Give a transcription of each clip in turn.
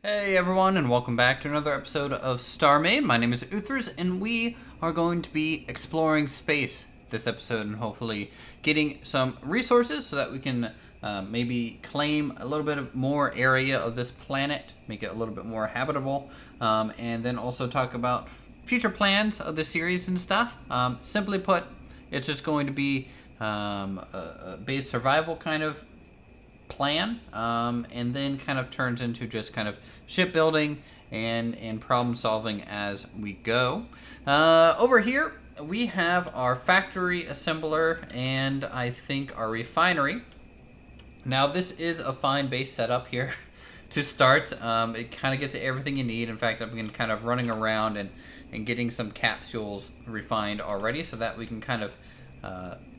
Hey everyone, and welcome back to another episode of StarMade. My name is Uthris, and we are going to be exploring space this episode and hopefully getting some resources so that we can maybe claim a little bit more area of this planet, make it a little bit more habitable, and then also talk about future plans of the series and stuff. Simply put, it's just going to be a base survival kind of plan, and then kind of turns into just kind of shipbuilding and problem solving as we go. Over here, we have our factory assembler and I think our refinery. Now, this is a fine base setup here to start. It kind of gets everything you need. In fact, I've been kind of running around and getting some capsules refined already so that we can kind of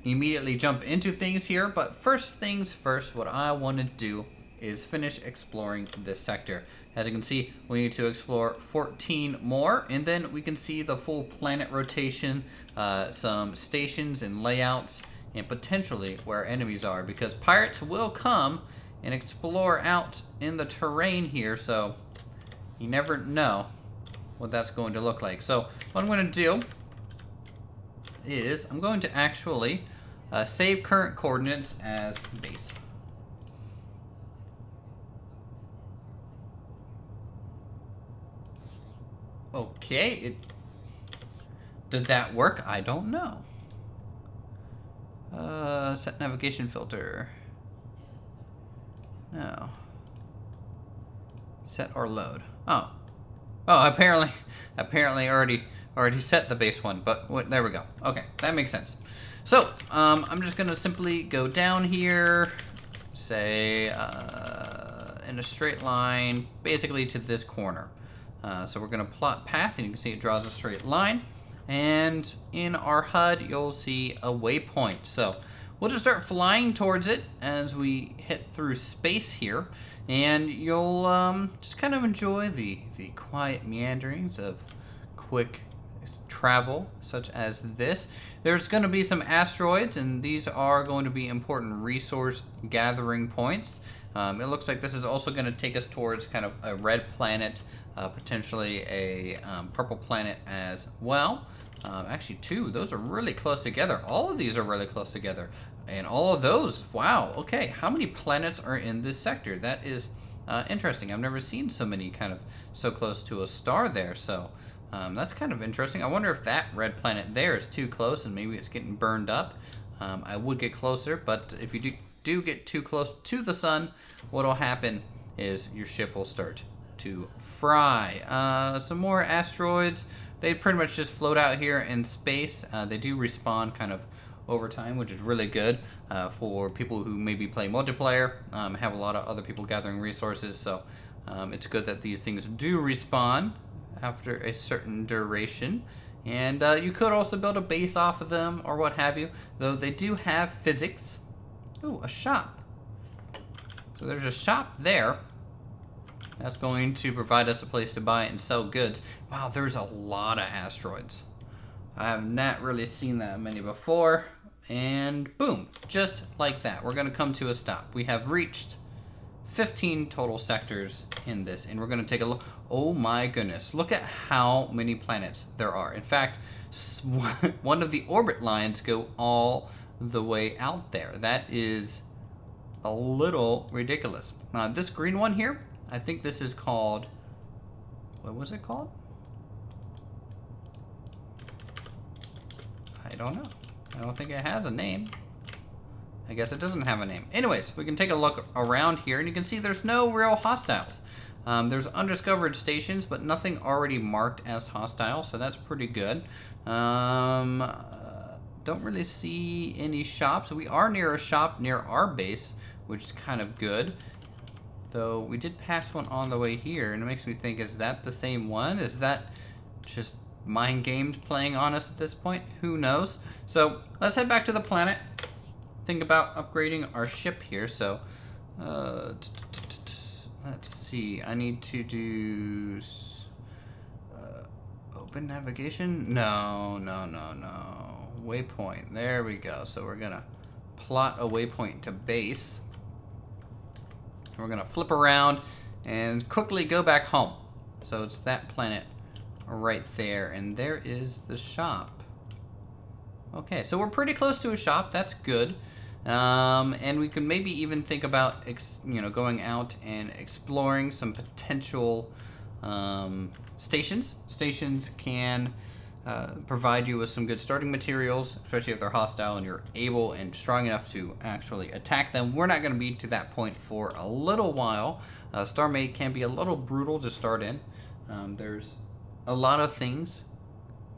immediately jump into things here. But first things first, what I want to do is finish exploring this sector. As you can see, we need to explore 14 more, and then we can see the full planet rotation, some stations and layouts, and potentially where enemies are, because pirates will come and explore out in the terrain here, so you never know what that's going to look like. So what I'm going to do is I'm going to actually save current coordinates as base. Okay, did that work? I don't know. Set navigation filter. No. Set or load. Oh, apparently already set the base one, but there we go. Okay, that makes sense. So, I'm just gonna simply go down here, say, in a straight line, basically to this corner. So we're gonna plot path, and you can see it draws a straight line. And in our HUD, you'll see a waypoint. So we'll just start flying towards it as we hit through space here, and you'll just kind of enjoy the quiet meanderings of quick travel such as this. There's going to be some asteroids, and these are going to be important resource gathering points. It looks like this is also going to take us towards kind of a red planet, potentially a purple planet as well. Actually, two. Those are really close together. All of these are really close together. And all of those, wow, okay. How many planets are in this sector? That is interesting. I've never seen so many kind of so close to a star there, so that's kind of interesting. I wonder if that red planet there is too close and maybe it's getting burned up. I would get closer, but if you do get too close to the sun, what'll happen is your ship will start to fry. Some more asteroids. They pretty much just float out here in space. They do respawn kind of over time, which is really good for people who maybe play multiplayer, have a lot of other people gathering resources, so it's good that these things do respawn after a certain duration. And you could also build a base off of them or what have you, though they do have physics. Ooh, a shop. So there's a shop there. That's going to provide us a place to buy and sell goods. Wow, there's a lot of asteroids. I have not really seen that many before. And boom, just like that, we're going to come to a stop. We have reached 15 total sectors in this, and we're going to take a look. Oh my goodness, look at how many planets there are. In fact, one of the orbit lines go all the way out there. That is a little ridiculous. This green one here, I think this is called, what was it called? I don't know. I don't think it has a name. I guess it doesn't have a name. Anyways, we can take a look around here, and you can see there's no real hostiles. There's undiscovered stations, but nothing already marked as hostile, so that's pretty good. Don't really see any shops. We are near a shop near our base, which is kind of good. Though we did pass one on the way here, and it makes me think, is that the same one? Is that just mind games playing on us at this point? Who knows? So let's head back to the planet. Think about upgrading our ship here. So let's see. I need to do open navigation. No. Waypoint. There we go. So we're gonna plot a waypoint to base. We're gonna flip around and quickly go back home. So it's that planet right there, and there is the shop. Okay, so we're pretty close to a shop. That's good. And we could maybe even think about, going out and exploring some potential stations. Stations can provide you with some good starting materials, especially if they're hostile and you're able and strong enough to actually attack them. We're not going to be to that point for a little while. StarMade can be a little brutal to start in. There's a lot of things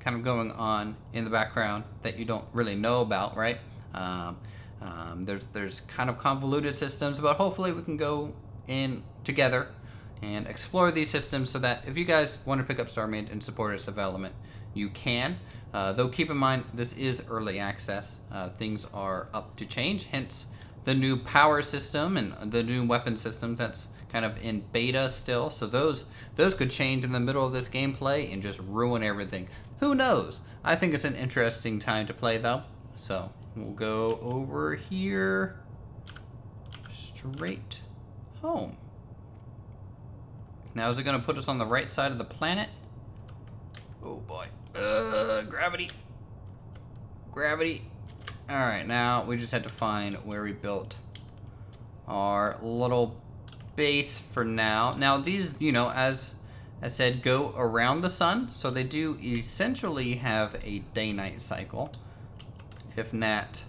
kind of going on in the background that you don't really know about, right? There's kind of convoluted systems, but hopefully we can go in together and explore these systems so that if you guys want to pick up StarMade and support its development, you can. Though keep in mind, this is early access. Things are up to change, hence the new power system and the new weapon systems that's kind of in beta still. So those could change in the middle of this gameplay and just ruin everything. Who knows? I think it's an interesting time to play though. So we'll go over here straight home. Now is it going to put us on the right side of the planet? Oh boy. Gravity. Gravity. Alright, now we just had to find where we built our little base for now. Now these, as I said, go around the sun. So they do essentially have a day-night cycle. If not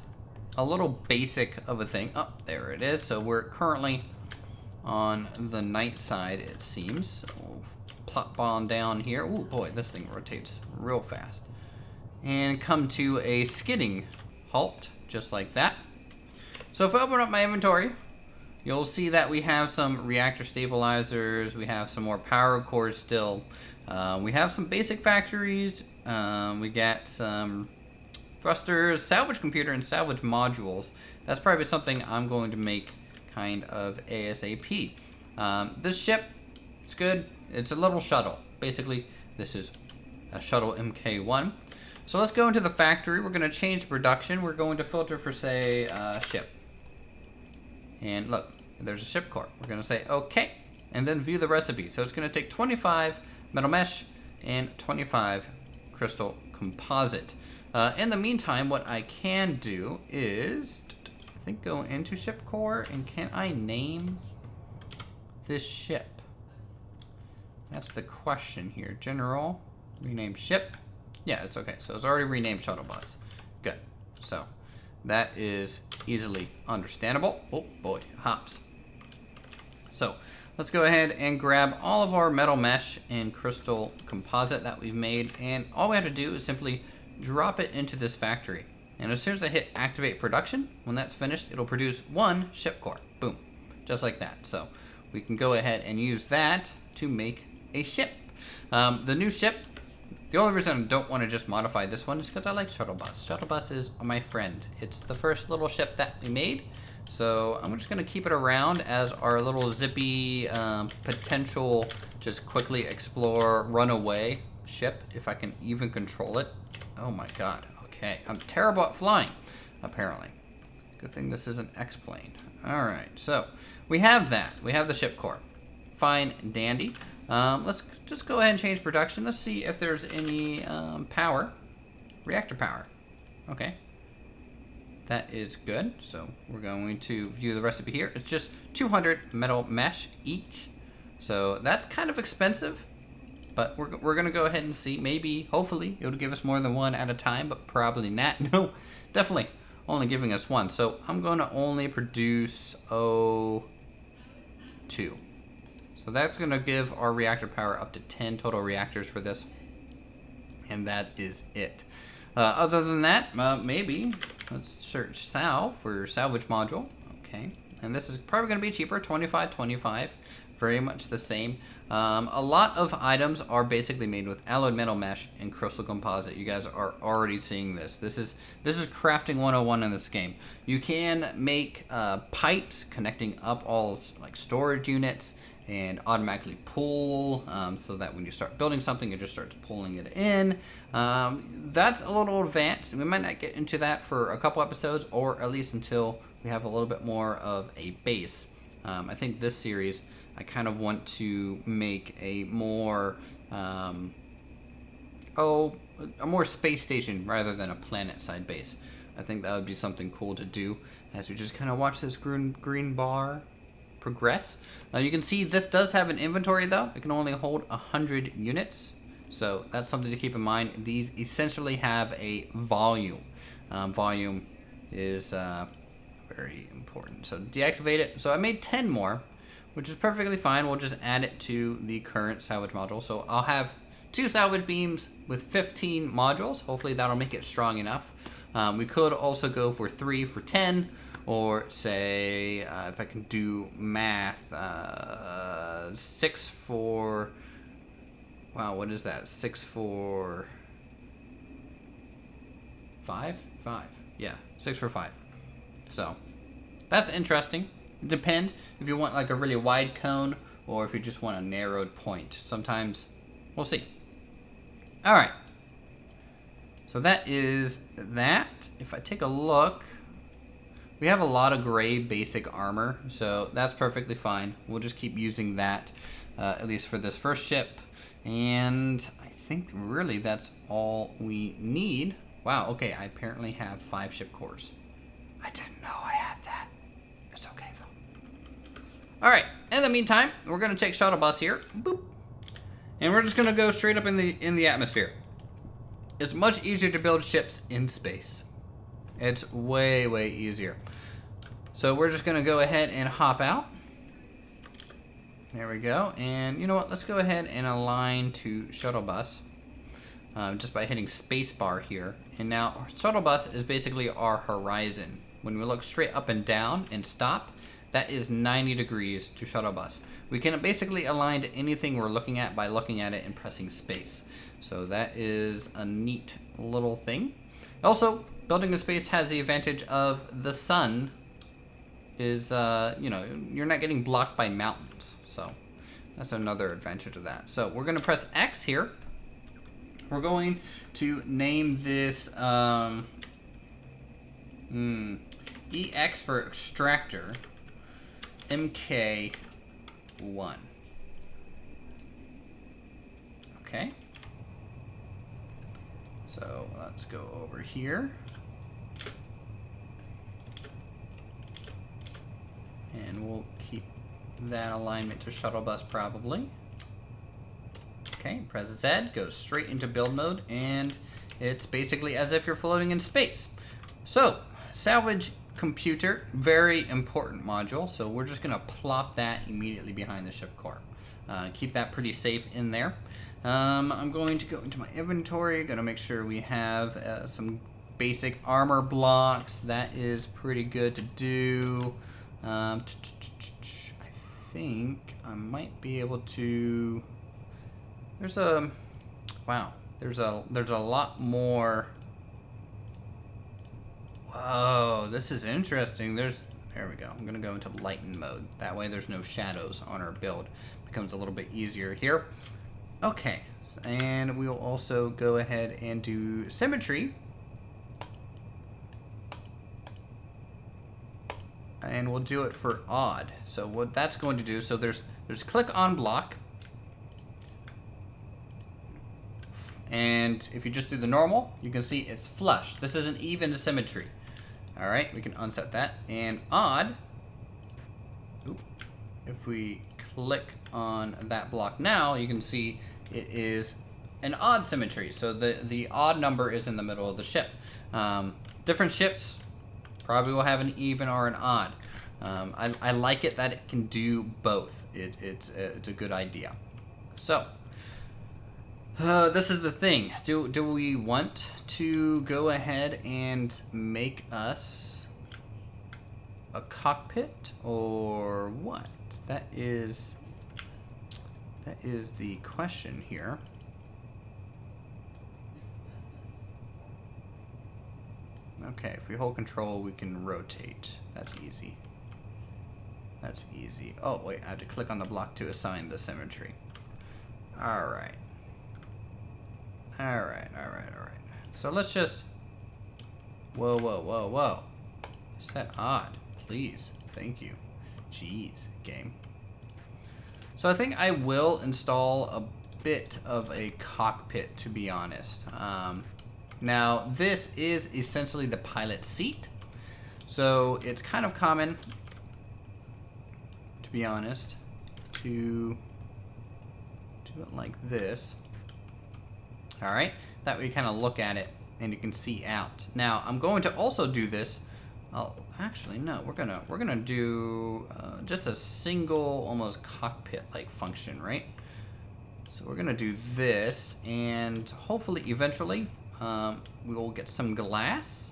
a little basic of a thing. Oh, there it is. So we're currently on the night side, it seems. So we'll plop on down here. Oh boy, this thing rotates real fast. And come to a skidding halt, just like that. So if I open up my inventory, you'll see that we have some reactor stabilizers, we have some more power cores still, we have some basic factories, we got some thrusters, salvage computer, and salvage modules. That's probably something I'm going to make kind of ASAP. This ship, it's good. It's a little shuttle. Basically, this is a shuttle MK1. So let's go into the factory. We're going to change production. We're going to filter for, say, ship. And look, there's a ship core. We're going to say OK, and then view the recipe. So it's going to take 25 metal mesh and 25 crystal composite. In the meantime, what I can do is, I think, go into ship core, and can I name this ship? That's the question here. General, rename ship. Yeah, it's okay. So it's already renamed Shuttle Bus. Good. So that is easily understandable. Oh boy, hops. So let's go ahead and grab all of our metal mesh and crystal composite that we've made, and all we have to do is simply drop it into this factory. And as soon as I hit activate production, when that's finished, it'll produce one ship core. Boom. Just like that. So we can go ahead and use that to make a ship. The new ship, the only reason I don't want to just modify this one is because I like Shuttle Bus. Shuttle Bus is my friend. It's the first little ship that we made. So I'm just going to keep it around as our little zippy potential, just quickly explore, run away ship, if I can even control it. Oh my god. Okay. I'm terrible at flying, apparently. Good thing this isn't X-plane. Alright, so we have that. We have the ship core. Fine, dandy. Let's just go ahead and change production. Let's see if there's any power. Reactor power. Okay. That is good. So we're going to view the recipe here. It's just 200 metal mesh each. So that's kind of expensive. But we're going to go ahead and see. Maybe, hopefully, it'll give us more than one at a time, but probably not. No, definitely only giving us one. So I'm going to only produce 2. So that's going to give our reactor power up to 10 total reactors for this. And that is it. Other than that, maybe, let's search Sal for salvage module. Okay. And this is probably going to be cheaper, 25. Very much the same. A lot of items are basically made with alloyed metal mesh and crystal composite. You guys are already seeing this. This is crafting 101 in this game. You can make pipes connecting up all like storage units and automatically pull so that when you start building something, it just starts pulling it in. That's a little advanced. We might not get into that for a couple episodes, or at least until we have a little bit more of a base. I think this series, I kind of want to make a more, a more space station rather than a planet-side base. I think that would be something cool to do as we just kind of watch this green bar progress. Now you can see this does have an inventory though. It can only hold 100 units. So that's something to keep in mind. These essentially have a volume. Volume is very important. So deactivate it. So I made 10 more, which is perfectly fine. We'll just add it to the current salvage module. So I'll have 2 salvage beams with 15 modules. Hopefully that'll make it strong enough. We could also go for 3 for 10, or say, if I can do math, 6 for, wow, what is that? 6 for 5? 5, yeah, 6 for 5. So that's interesting. It depends if you want like a really wide cone or if you just want a narrowed point. Sometimes we'll see. All right. So that is that. If I take a look, we have a lot of gray basic armor, so that's perfectly fine. We'll just keep using that, at least for this first ship. And I think really that's all we need. Wow, okay, I apparently have 5 ship cores. I didn't know I had that. It's okay though. All right, in the meantime, we're gonna take Shuttle Bus here, boop, and we're just gonna go straight up in the atmosphere. It's much easier to build ships in space. It's way, way easier. So we're just gonna go ahead and hop out. There we go, and you know what? Let's go ahead and align to Shuttle Bus. Just by hitting spacebar here. And now our Shuttle Bus is basically our horizon. When we look straight up and down and stop, that is 90 degrees to Shuttle Bus. We can basically align to anything we're looking at by looking at it and pressing space. So that is a neat little thing. Also, building in space has the advantage of the sun is, you know, you're not getting blocked by mountains. So that's another advantage of that. So we're gonna press X here. We're going to name this EX for extractor, MK1. Okay. So let's go over here. And we'll keep that alignment to Shuttle Bus probably. Okay, press Z, goes straight into build mode, and it's basically as if you're floating in space. So, salvage computer, very important module, so we're just gonna plop that immediately behind the ship core. Keep that pretty safe in there. I'm going to go into my inventory, gonna make sure we have some basic armor blocks. That is pretty good to do. I think I might be able to... There's a lot more. Whoa, this is interesting. There we go. I'm gonna go into lighten mode. That way there's no shadows on our build. Becomes a little bit easier here. Okay, and we'll also go ahead and do symmetry. And we'll do it for odd. So what that's going to do, so there's click on block. And if you just do the normal, you can see it's flush. This is an even symmetry. All right, we can unset that. And odd, if we click on that block now, you can see it is an odd symmetry. So the odd number is in the middle of the ship. Different ships probably will have an even or an odd. I like it that it can do both. It's a good idea. So. This is the thing. Do we want to go ahead and make us a cockpit or what? That is the question here. Okay, if we hold control, we can rotate. That's easy. That's easy. Oh, wait, I have to click on the block to assign the symmetry. All right. All right. So let's just, whoa. Set odd, please. Thank you. Jeez, game. So I think I will install a bit of a cockpit, to be honest. Now, this is essentially the pilot seat. So it's kind of common, to be honest, to do it like this. All right, that way you kind of look at it and you can see out. Now, I'm going to also do this. Actually, no, we're gonna do just a single, almost cockpit-like function, right? So we're gonna do this, and hopefully, eventually, we will get some glass,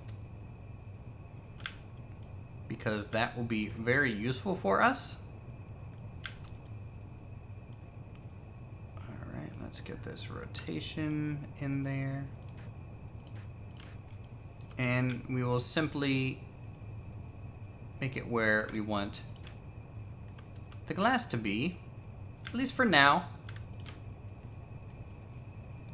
because that will be very useful for us. All right, let's get this rotation in there, and we will simply make it where we want the glass to be, at least for now.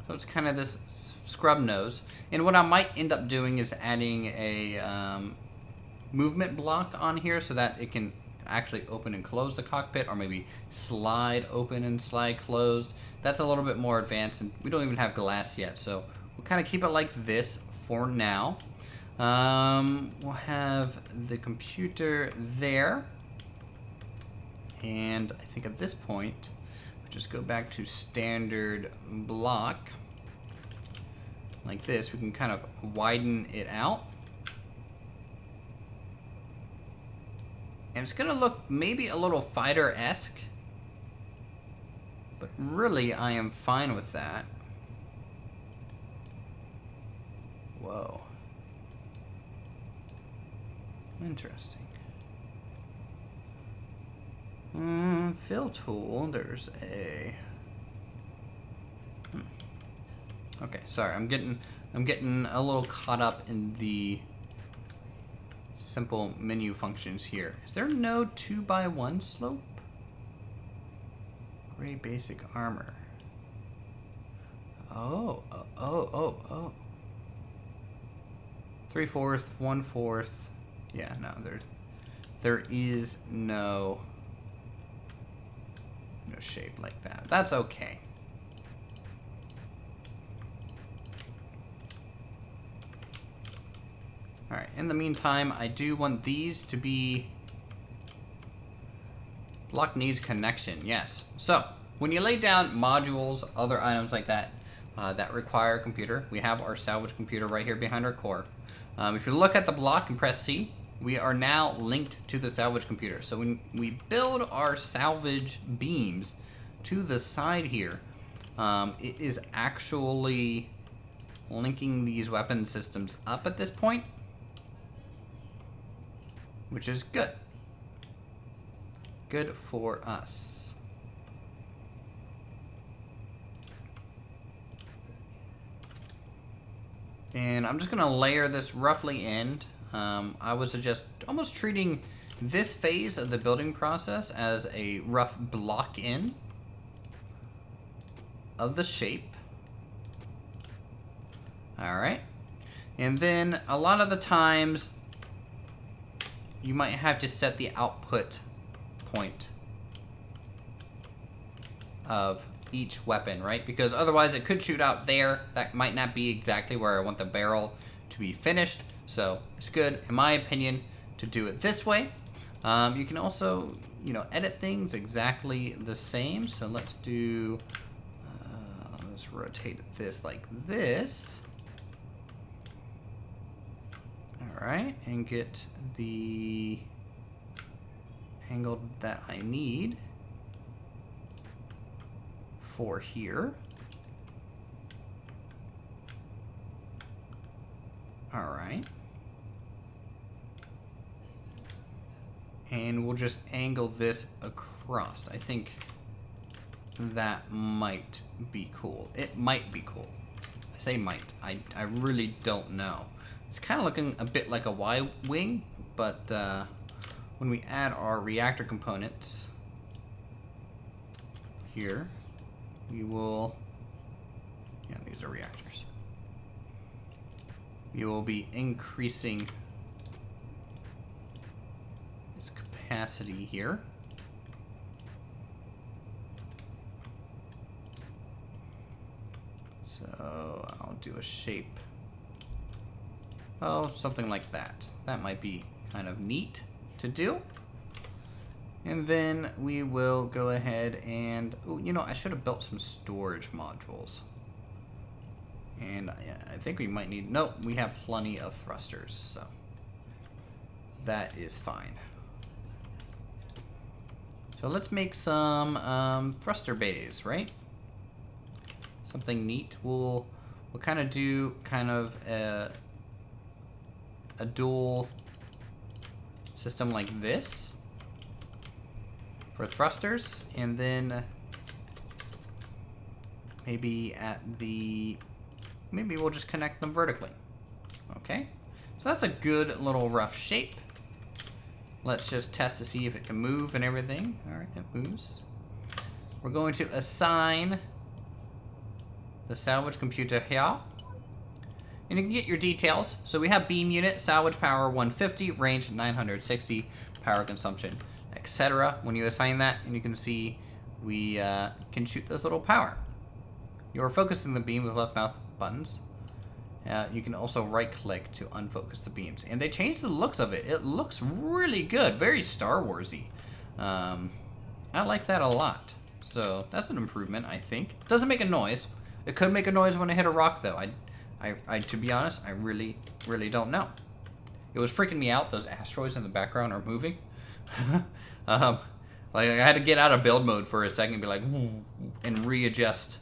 So it's kind of this scrub nose. And what I might end up doing is adding a movement block on here so that it can actually open and close the cockpit, or maybe slide open and slide closed. That's a little bit more advanced, and we don't even have glass yet, so we'll kind of keep it like this for now. We'll have the computer there, and I think at this point we just go back to standard block like this. We can kind of widen it out, and it's gonna look maybe a little fighter-esque, but really I am fine with that. Whoa. Interesting. Fill tool, there's a... Okay, sorry, I'm getting a little caught up in the simple menu functions here. Is there no 2x1 slope? Gray basic armor. Oh. 3/4, 1/4. Yeah, no, there is no shape like that. That's okay. All right, in the meantime, I do want these to be block needs connection, yes. So when you lay down modules, other items like that, that require a computer, we have our salvage computer right here behind our core. If you look at the block and press C, we are now linked to the salvage computer. So when we build our salvage beams to the side here, it is actually linking these weapon systems up at this point, which is good. Good for us. And I'm just gonna layer this roughly in. I would suggest almost treating this phase of the building process as a rough block in of the shape. All right. And then a lot of the times you might have to set the output point of each weapon, right? Because otherwise it could shoot out there. That might not be exactly where I want the barrel to be finished. So it's good, in my opinion, to do it this way. You can also, edit things exactly the same. So let's do, let's rotate this like this. All right, and get the angle that I need for here. All right. And we'll just angle this across. I think that might be cool. It might be cool. I say might. I really don't know. It's kind of looking a bit like a Y-wing, but when we add our reactor components here, we will, yeah, these are reactors. We will be increasing its capacity. opacity here. So I'll do a shape. Oh, something like that. That might be kind of neat to do. And then we will go ahead and, oh, you know, I should have built some storage modules. And I think we might need, nope, we have plenty of thrusters, so that is fine. So let's make some thruster bays, right? Something neat. We'll kind of do kind of a dual system like this for thrusters, and then maybe maybe we'll just connect them vertically. Okay, so that's a good little rough shape. Let's just test to see if it can move and everything. All right, it moves. We're going to assign the salvage computer here. And you can get your details. So we have beam unit, salvage power 150, range 960, power consumption, etc. When you assign that, and you can see we can shoot this little power. You're focusing the beam with left mouse buttons. You can also right-click to unfocus the beams. And they changed the looks of it. It looks really good. Very Star Wars-y. I like that a lot. So that's an improvement, I think. It doesn't make a noise. It could make a noise when I hit a rock, though. I to be honest, I really don't know. It was freaking me out. Those asteroids in the background are moving. Like I had to get out of build mode for a second and be like, and readjust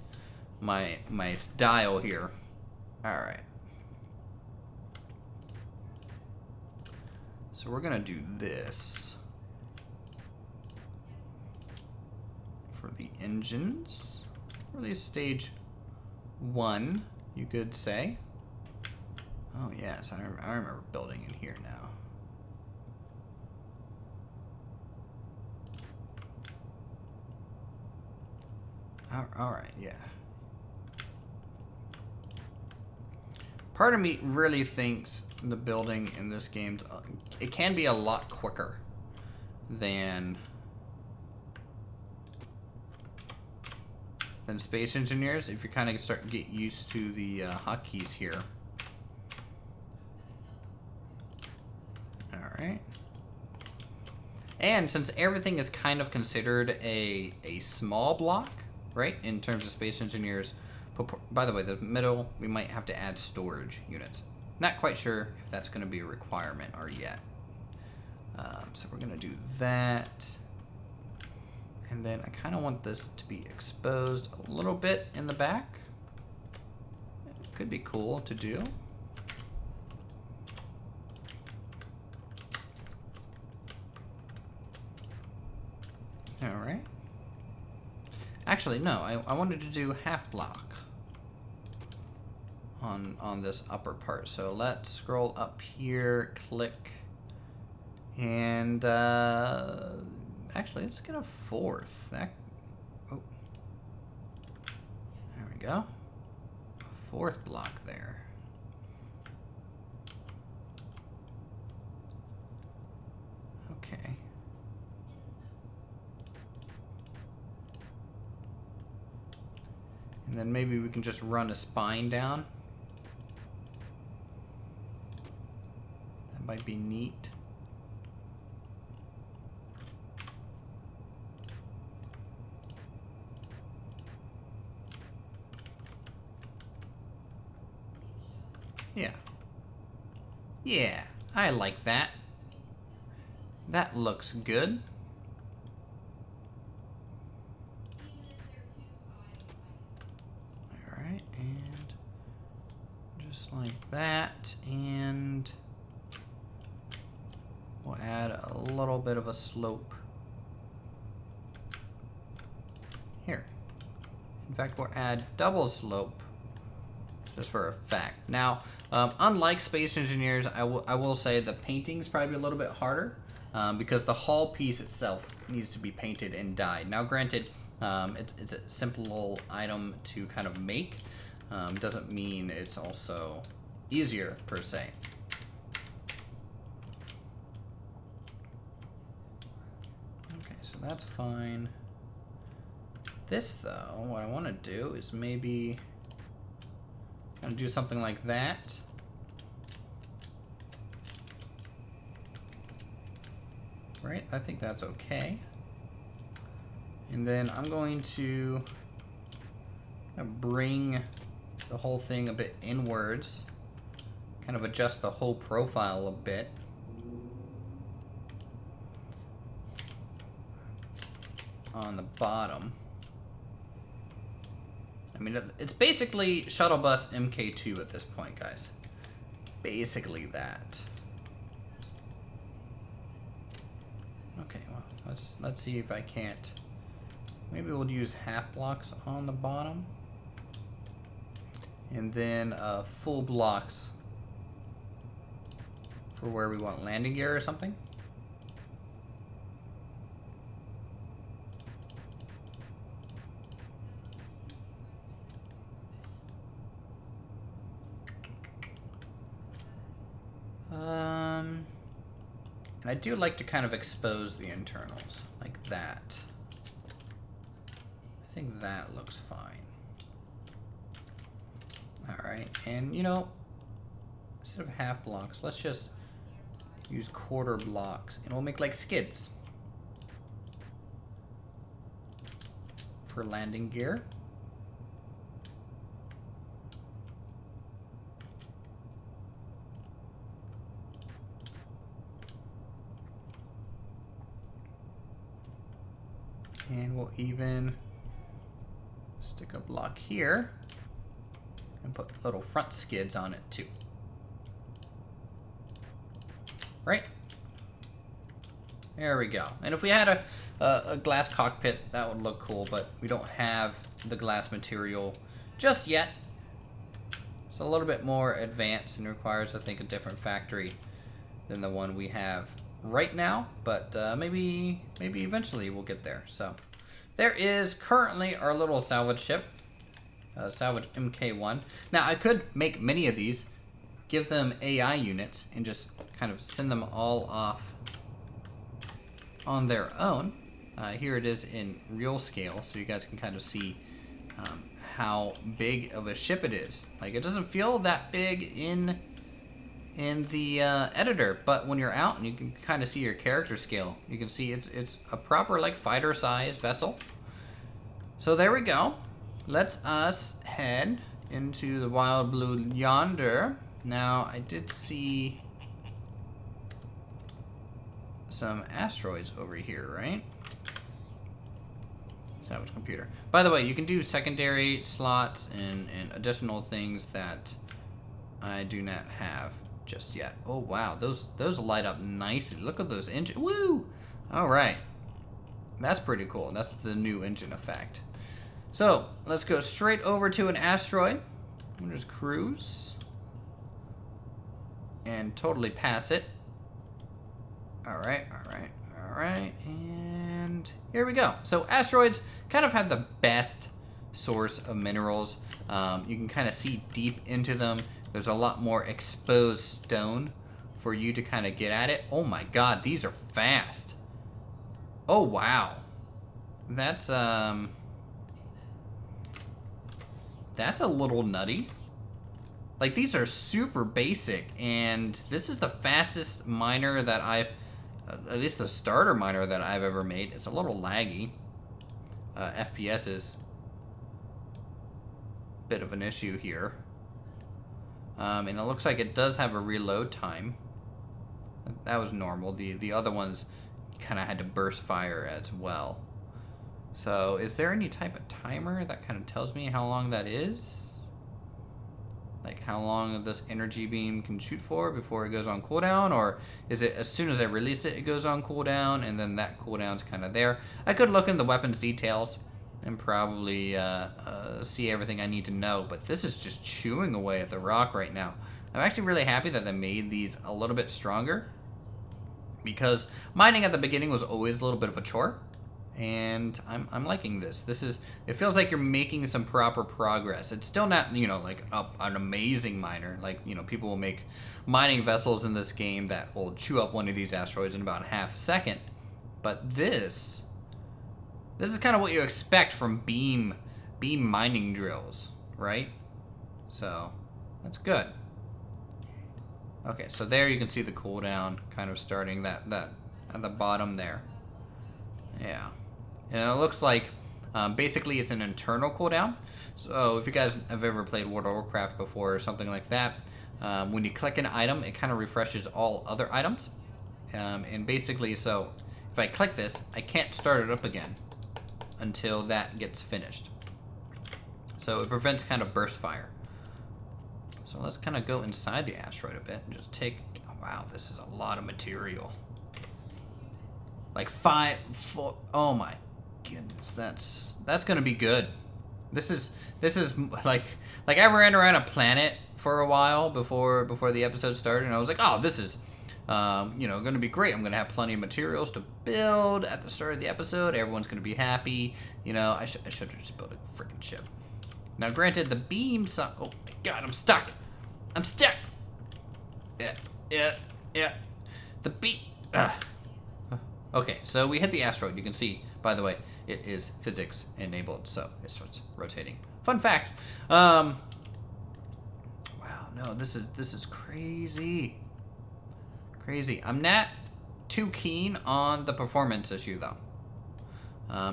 my dial here. All right. So we're gonna do this for the engines. Really stage 1, you could say. Oh yes, I remember building in here now. All right, yeah. Part of me really thinks the building in this game, it can be a lot quicker than Space Engineers if you kind of start to get used to the hotkeys here. All right. And since everything is kind of considered a small block, right, in terms of Space Engineers. By the way, the middle, we might have to add storage units. Not quite sure if that's going to be a requirement or yet. So we're going to do that. And then I kind of want this to be exposed a little bit in the back. It could be cool to do. All right. Actually, no, I wanted to do half block on this upper part. So let's scroll up here, click, and actually let's get a fourth. Oh, there we go. A fourth block there. Okay. And then maybe we can just run a spine down. That might be neat. Yeah. Yeah, I like that. That looks good. Like that, and we'll add a little bit of a slope here. In fact, we'll add double slope just for effect. Now, unlike Space Engineers, I will say the painting's probably a little bit harder because the hull piece itself needs to be painted and dyed. Now, granted, it's a simple item to kind of make. Doesn't mean it's also easier per se. so that's fine. This, though, what I want to do is maybe kind of do something like that. Right, I think that's okay. And then I'm going to bring the whole thing a bit inwards, kind of adjust the whole profile a bit. On the bottom. I mean, it's basically Shuttle Bus MK2 at this point, guys. Basically that. Okay, well, let's see if I can't. Maybe we'll use half blocks on the bottom, and then full blocks for where we want landing gear or something. And I do like to kind of expose the internals like that. I think that looks fine. Alright, and you know, instead of half blocks, let's just use quarter blocks and we'll make like skids for landing gear. And we'll even stick a block here and put little front skids on it too. Right? There we go. And if we had a glass cockpit, that would look cool, but we don't have the glass material just yet. It's a little bit more advanced and requires, I think, a different factory than the one we have right now, but maybe eventually we'll get there. So there is currently our little salvage ship, salvage MK1. Now I could make many of these, give them AI units, and just kind of send them all off on their own. Here it is in real scale, so you guys can kind of see how big of a ship it is. Like, it doesn't feel that big in the editor, but when you're out and you can kind of see your character scale, you can see it's a proper like fighter size vessel. So there we go. Let's us head into the wild blue yonder. Now I did see some asteroids over here, right? Salvage computer. By the way, you can do secondary slots and additional things that I do not have just yet. Oh wow, those light up nicely. Look at those engines. Woo! All right, that's pretty cool. That's the new engine effect. So let's go straight over to an asteroid. We'll just cruise and totally pass it. All right, all right, all right, and here we go. So asteroids kind of have the best source of minerals. You can kind of see deep into them. There's a lot more exposed stone for you to kind of get at it. Oh my god, these are fast. Oh wow. That's a little nutty. Like, these are super basic, and this is the fastest miner that I've, at least the starter miner that I've ever made. It's a little laggy. FPS is a bit of an issue here. And it looks like it does have a reload time. That was normal. The other ones kind of had to burst fire as well. So is there any type of timer that kind of tells me how long that is? Like how long this energy beam can shoot for before it goes on cooldown? Or is it as soon as I release it, it goes on cooldown, and then that cooldown's kind of there? I could look in the weapons details and probably see everything I need to know, but this is just chewing away at the rock right now. I'm actually really happy that they made these a little bit stronger, because mining at the beginning was always a little bit of a chore, and I'm liking this. It feels like you're making some proper progress. It's still not, you know, like an amazing miner. Like, you know, people will make mining vessels in this game that will chew up one of these asteroids in about half a second, but this This is kind of what you expect from beam mining drills, right? So that's good. Okay, so there you can see the cooldown kind of starting that at the bottom there. Yeah, and it looks like basically it's an internal cooldown. So if you guys have ever played World of Warcraft before or something like that, when you click an item, it kind of refreshes all other items. And basically, so if I click this, I can't start it up again until that gets finished. So it prevents kind of burst fire. So let's kind of go inside the asteroid a bit and just take, oh, wow, this is a lot of material. Like 5, 4, oh my goodness, that's gonna be good. This is like I ran around a planet for a while before the episode started, and I was like, oh, this is gonna be great. I'm gonna have plenty of materials to build at the start of the episode. Everyone's gonna be happy. You know, I should have just built a freaking ship. Now, granted, the beams. Oh my God, I'm stuck. I'm stuck. Yeah. The beam. Okay, so we hit the asteroid. You can see, by the way, it is physics enabled, so it starts rotating. Fun fact. Wow, no, this is crazy. Crazy. I'm not too keen on the performance issue though.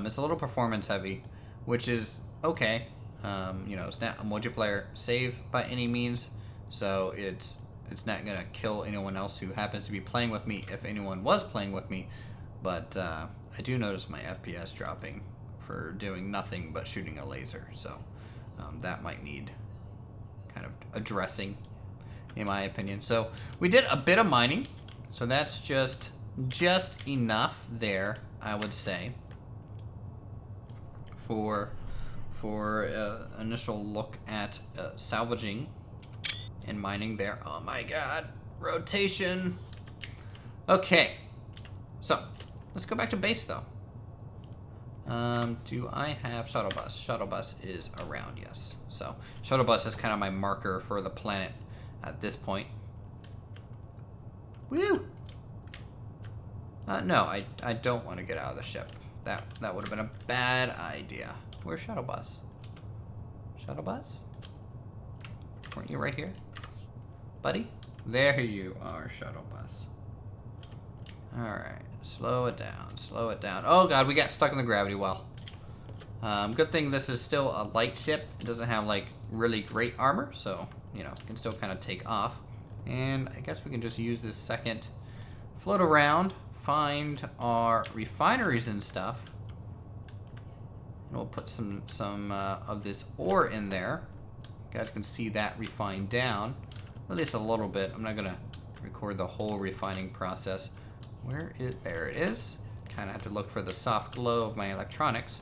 It's a little performance heavy, which is okay. It's not a multiplayer save by any means, so it's not gonna kill anyone else who happens to be playing with me if anyone was playing with me. But I do notice my FPS dropping for doing nothing but shooting a laser, so that might need kind of addressing, in my opinion. So we did a bit of mining, so that's just enough there, I would say, for initial look at salvaging and mining there. Oh my God, rotation. Okay, so let's go back to base though. Do I have Shuttle Bus? Shuttle Bus is around, yes. So Shuttle Bus is kind of my marker for the planet at this point. Woo! No, I don't want to get out of the ship. That would have been a bad idea. Where's Shuttle Bus? Shuttle Bus? Weren't you right here? Buddy? There you are, Shuttle Bus. Alright, slow it down, slow it down. Oh God, we got stuck in the gravity well. Good thing this is still a light ship. It doesn't have like really great armor, so it can still kind of take off. And I guess we can just use this second, float around, find our refineries and stuff. And we'll put some of this ore in there. You guys can see that refined down, at least a little bit. I'm not gonna record the whole refining process. There it is. Kind of have to look for the soft glow of my electronics.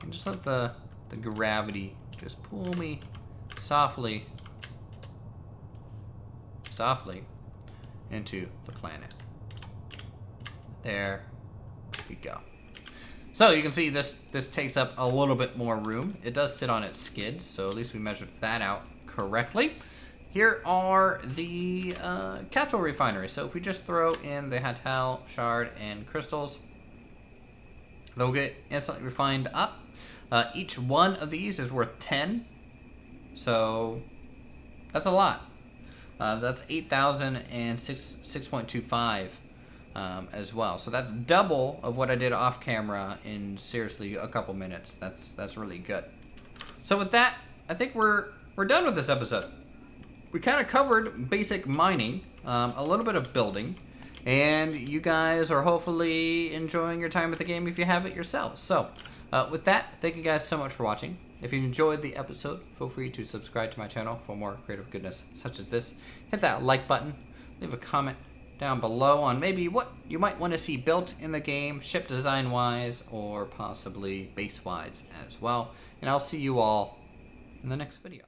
And just let the gravity just pull me softly into the planet. There we go. So you can see this takes up a little bit more room. It does sit on its skids, so at least we measured that out correctly. Here are the capsule refineries. So if we just throw in the Hatal, Shard, and crystals, they'll get instantly refined up. Each one of these is worth 10, so that's a lot. That's 8,000 and 6.25 as well. So that's double of what I did off camera in seriously a couple minutes. That's really good. So with that, I think we're done with this episode. We kind of covered basic mining, a little bit of building, and you guys are hopefully enjoying your time with the game if you have it yourselves. So with that, thank you guys so much for watching. If you enjoyed the episode, feel free to subscribe to my channel for more creative goodness such as this. Hit that like button, leave a comment down below on maybe what you might want to see built in the game, ship design wise, or possibly base wise as well. And I'll see you all in the next video.